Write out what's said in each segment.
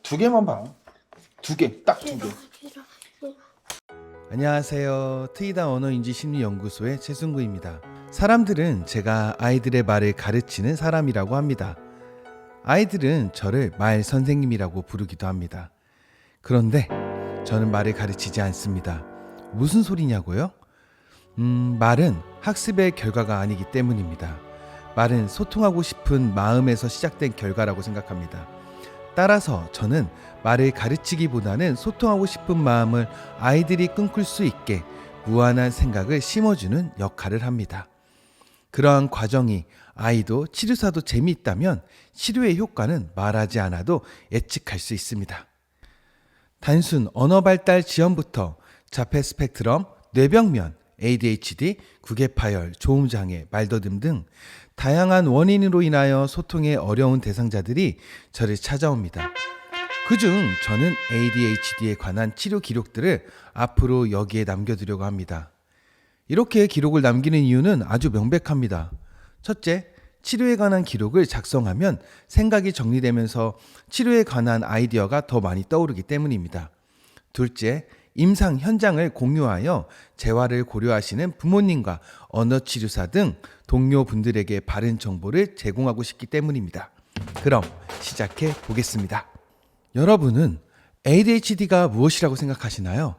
두 개만 봐. 두 개, 딱 두 개. 안녕하세요. 트이다 언어인지 심리연구소의 최승구입니다. 사람들은 제가 아이들의 말을 가르치는 사람이라고 합니다. 아이들은 저를 말 선생님이라고 부르기도 합니다. 그런데 저는 말을 가르치지 않습니다. 무슨 소리냐고요? 말은 학습의 결과가 아니기 때문입니다. 말은 소통하고 싶은 마음에서 시작된 결과라고 생각합니다. 따라서 저는 말을 가르치기보다는 소통하고 싶은 마음을 아이들이 꿈꿀 수 있게 무한한 생각을 심어주는 역할을 합니다. 그러한 과정이 아이도 치료사도 재미있다면 치료의 효과는 말하지 않아도 예측할 수 있습니다. 단순 언어 발달 지연부터 자폐 스펙트럼, 뇌병면, ADHD, 구개파열, 조음장애, 말더듬 등 다양한 원인으로 인하여 소통에 어려운 대상자들이 저를 찾아옵니다. 그중 저는 ADHD에 관한 치료 기록들을 앞으로 여기에 남겨두려고 합니다. 이렇게 기록을 남기는 이유는 아주 명백합니다. 첫째, 치료에 관한 기록을 작성하면 생각이 정리되면서 치료에 관한 아이디어가 더 많이 떠오르기 때문입니다. 둘째, 임상 현장을 공유하여 재활을 고려하시는 부모님과 언어치료사 등 동료분들에게 바른 정보를 제공하고 싶기 때문입니다. 그럼 시작해 보겠습니다. 여러분은 ADHD가 무엇이라고 생각하시나요?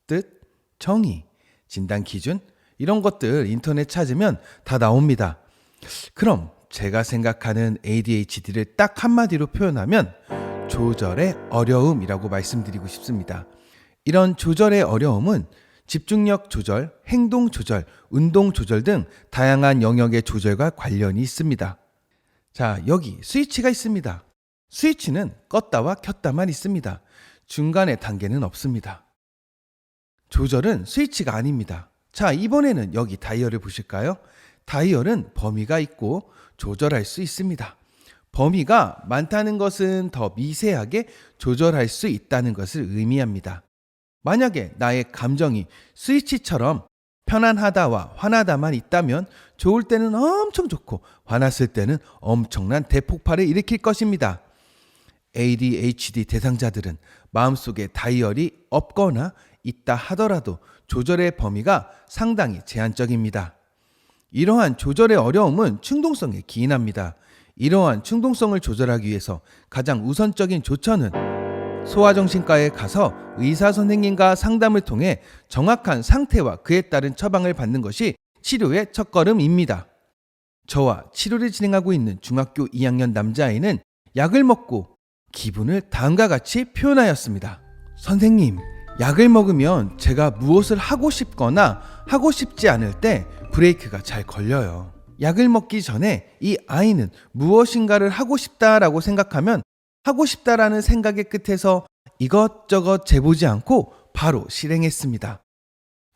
뜻, 정의, 진단 기준 이런 것들 인터넷 찾으면 다 나옵니다. 그럼 제가 생각하는 ADHD를 딱 한마디로 표현하면 조절의 어려움이라고 말씀드리고 싶습니다. 이런 조절의 어려움은 집중력 조절, 행동 조절, 운동 조절 등 다양한 영역의 조절과 관련이 있습니다. 자, 여기 스위치가 있습니다. 스위치는 껐다와 켰다만 있습니다. 중간에 단계는 없습니다. 조절은 스위치가 아닙니다. 자, 이번에는 여기 다이얼을 보실까요? 다이얼은 범위가 있고 조절할 수 있습니다. 범위가 많다는 것은 더 미세하게 조절할 수 있다는 것을 의미합니다. 만약에 나의 감정이 스위치처럼 편안하다와 화나다만 있다면 좋을 때는 엄청 좋고 화났을 때는 엄청난 대폭발을 일으킬 것입니다. ADHD 대상자들은 마음속에 다이얼이 없거나 있다 하더라도 조절의 범위가 상당히 제한적입니다. 이러한 조절의 어려움은 충동성에 기인합니다. 이러한 충동성을 조절하기 위해서 가장 우선적인 조처는 소아정신과에 가서 의사 선생님과 상담을 통해 정확한 상태와 그에 따른 처방을 받는 것이 치료의 첫걸음입니다. 저와 치료를 진행하고 있는 중학교 2학년 남자아이는 약을 먹고 기분을 다음과 같이 표현하였습니다. 선생님, 약을 먹으면 제가 무엇을 하고 싶거나 하고 싶지 않을 때 브레이크가 잘 걸려요. 약을 먹기 전에 이 아이는 무엇인가를 하고 싶다라고 생각하면 하고 싶다라는 생각의 끝에서 이것저것 재보지 않고 바로 실행했습니다.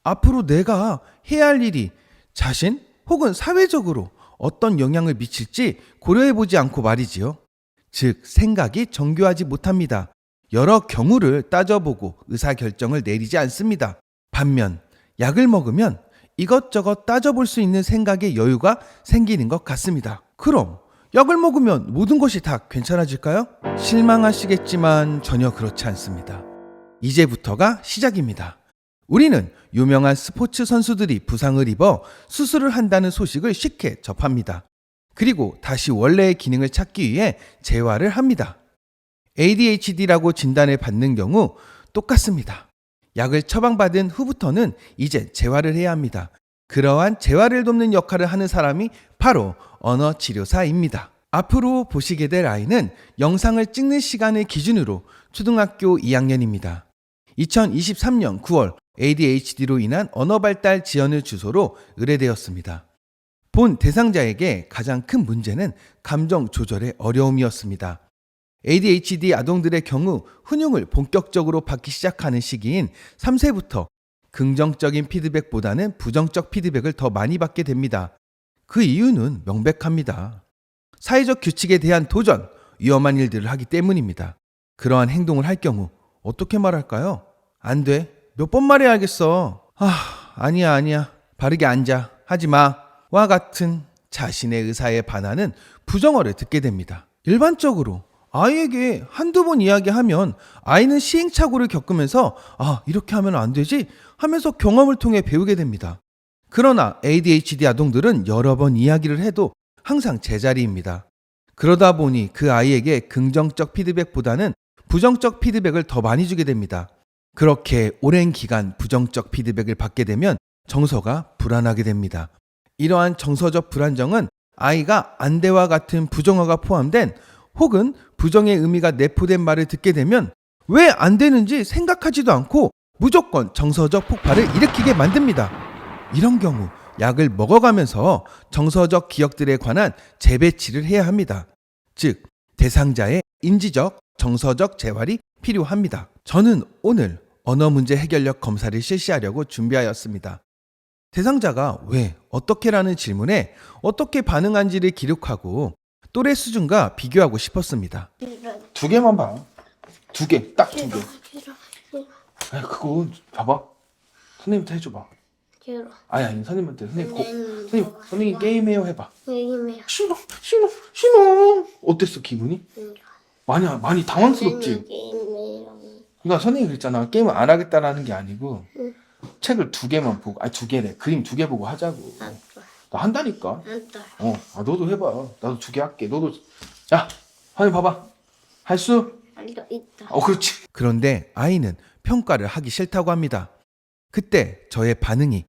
앞으로 내가 해야 할 일이 자신 혹은 사회적으로 어떤 영향을 미칠지 고려해보지 않고 말이지요. 즉, 생각이 정교하지 못합니다. 여러 경우를 따져보고 의사결정을 내리지 않습니다. 반면 약을 먹으면 이것저것 따져볼 수 있는 생각의 여유가 생기는 것 같습니다. 그럼 약을 먹으면 모든 것이 다 괜찮아질까요? 실망하시겠지만 전혀 그렇지 않습니다. 이제부터가 시작입니다. 우리는 유명한 스포츠 선수들이 부상을 입어 수술을 한다는 소식을 쉽게 접합니다. 그리고 다시 원래의 기능을 찾기 위해 재활을 합니다. ADHD라고 진단을 받는 경우 똑같습니다. 약을 처방받은 후부터는 이제 재활을 해야 합니다. 그러한 재활을 돕는 역할을 하는 사람이 바로 언어치료사입니다. 앞으로 보시게 될 아이는 영상을 찍는 시간을 기준으로 초등학교 2학년입니다. 2023년 9월 ADHD로 인한 언어발달 지연을 주소로 의뢰되었습니다. 본 대상자에게 가장 큰 문제는 감정 조절의 어려움이었습니다. ADHD 아동들의 경우 훈육을 본격적으로 받기 시작하는 시기인 3세부터 긍정적인 피드백보다는 부정적 피드백을 더 많이 받게 됩니다. 그 이유는 명백합니다. 사회적 규칙에 대한 도전, 위험한 일들을 하기 때문입니다. 그러한 행동을 할 경우 어떻게 말할까요? 안 돼. 몇 번 말해야 알겠어. 아니야. 바르게 앉아. 하지 마. 와 같은 자신의 의사에 반하는 부정어를 듣게 됩니다. 일반적으로 아이에게 한두 번 이야기하면 아이는 시행착오를 겪으면서 이렇게 하면 안 되지 하면서 경험을 통해 배우게 됩니다. 그러나 ADHD 아동들은 여러 번 이야기를 해도 항상 제자리입니다. 그러다 보니 그 아이에게 긍정적 피드백보다는 부정적 피드백을 더 많이 주게 됩니다. 그렇게 오랜 기간 부정적 피드백을 받게 되면 정서가 불안하게 됩니다. 이러한 정서적 불안정은 아이가 안돼와 같은 부정어가 포함된 혹은 부정의 의미가 내포된 말을 듣게 되면 왜 안 되는지 생각하지도 않고 무조건 정서적 폭발을 일으키게 만듭니다. 이런 경우 약을 먹어가면서 정서적 기억들에 관한 재배치를 해야 합니다. 즉, 대상자의 인지적, 정서적 재활이 필요합니다. 저는 오늘 언어 문제 해결력 검사를 실시하려고 준비하였습니다. 대상자가 왜, 어떻게라는 질문에 어떻게 반응한지를 기록하고 또래 수준과 비교하고 싶었습니다. 두 개만 봐. 두 개, 딱 두 개. 싫어. 아니 그거 봐봐. 선생님한테 해줘봐. 싫어. 아니 선생님한테 선생님 게임해요 해봐. 게임해요. 싫어. 어땠어 기분이? 싫어. 많이 당황스럽지. 게임해요. 그러니까 선생님이 그랬잖아. 게임을 안 하겠다라는 게 아니고 응. 책을 두 개만 보고, 아니 두 개래. 그림 두 개 보고 하자고. 아빠. 나 한다니까. 아빠. 너도 해봐. 나도 두 개 할게. 너도. 야, 선생님 봐봐. 할 수? 알도 있다. 그렇지. 그런데 아이는 평가를 하기 싫다고 합니다. 그때 저의 반응이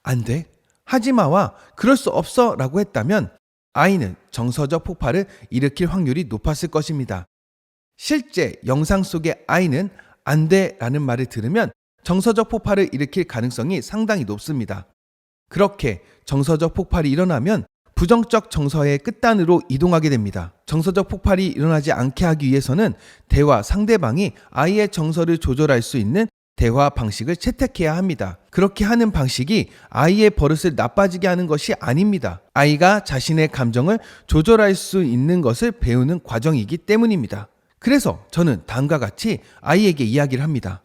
안 돼? 하지 마와 그럴 수 없어 라고 했다면 아이는 정서적 폭발을 일으킬 확률이 높았을 것입니다. 실제 영상 속의 아이는 안 돼 라는 말을 들으면 정서적 폭발을 일으킬 가능성이 상당히 높습니다. 그렇게 정서적 폭발이 일어나면 부정적 정서의 끝단으로 이동하게 됩니다. 정서적 폭발이 일어나지 않게 하기 위해서는 대화 상대방이 아이의 정서를 조절할 수 있는 대화 방식을 채택해야 합니다. 그렇게 하는 방식이 아이의 버릇을 나빠지게 하는 것이 아닙니다. 아이가 자신의 감정을 조절할 수 있는 것을 배우는 과정이기 때문입니다. 그래서 저는 다음과 같이 아이에게 이야기를 합니다.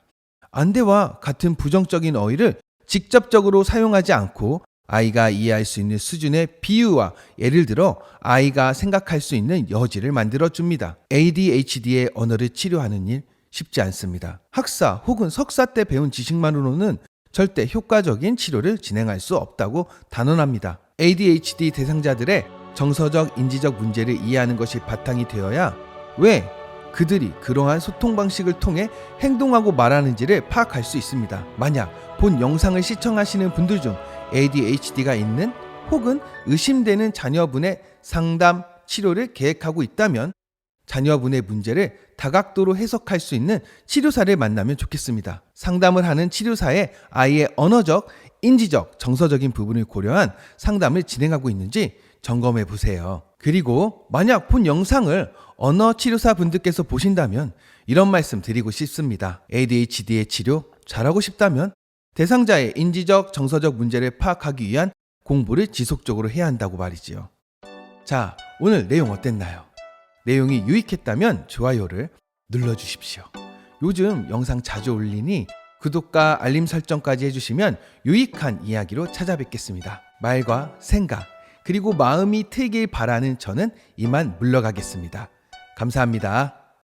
안돼와 같은 부정적인 어휘를 직접적으로 사용하지 않고 아이가 이해할 수 있는 수준의 비유와 예를 들어 아이가 생각할 수 있는 여지를 만들어 줍니다. ADHD의 언어를 치료하는 일 쉽지 않습니다. 학사 혹은 석사 때 배운 지식만으로는 절대 효과적인 치료를 진행할 수 없다고 단언합니다. ADHD 대상자들의 정서적, 인지적 문제를 이해하는 것이 바탕이 되어야 왜 그들이 그러한 소통 방식을 통해 행동하고 말하는지를 파악할 수 있습니다. 만약 본 영상을 시청하시는 분들 중 ADHD가 있는 혹은 의심되는 자녀분의 상담, 치료를 계획하고 있다면 자녀분의 문제를 다각도로 해석할 수 있는 치료사를 만나면 좋겠습니다. 상담을 하는 치료사에 아이의 언어적, 인지적, 정서적인 부분을 고려한 상담을 진행하고 있는지 점검해 보세요. 그리고 만약 본 영상을 언어 치료사 분들께서 보신다면 이런 말씀 드리고 싶습니다. ADHD의 치료 잘하고 싶다면 대상자의 인지적, 정서적 문제를 파악하기 위한 공부를 지속적으로 해야 한다고 말이지요. 자, 오늘 내용 어땠나요? 내용이 유익했다면 좋아요를 눌러주십시오. 요즘 영상 자주 올리니 구독과 알림 설정까지 해주시면 유익한 이야기로 찾아뵙겠습니다. 말과 생각, 그리고 마음이 트이길 바라는 저는 이만 물러가겠습니다. 감사합니다.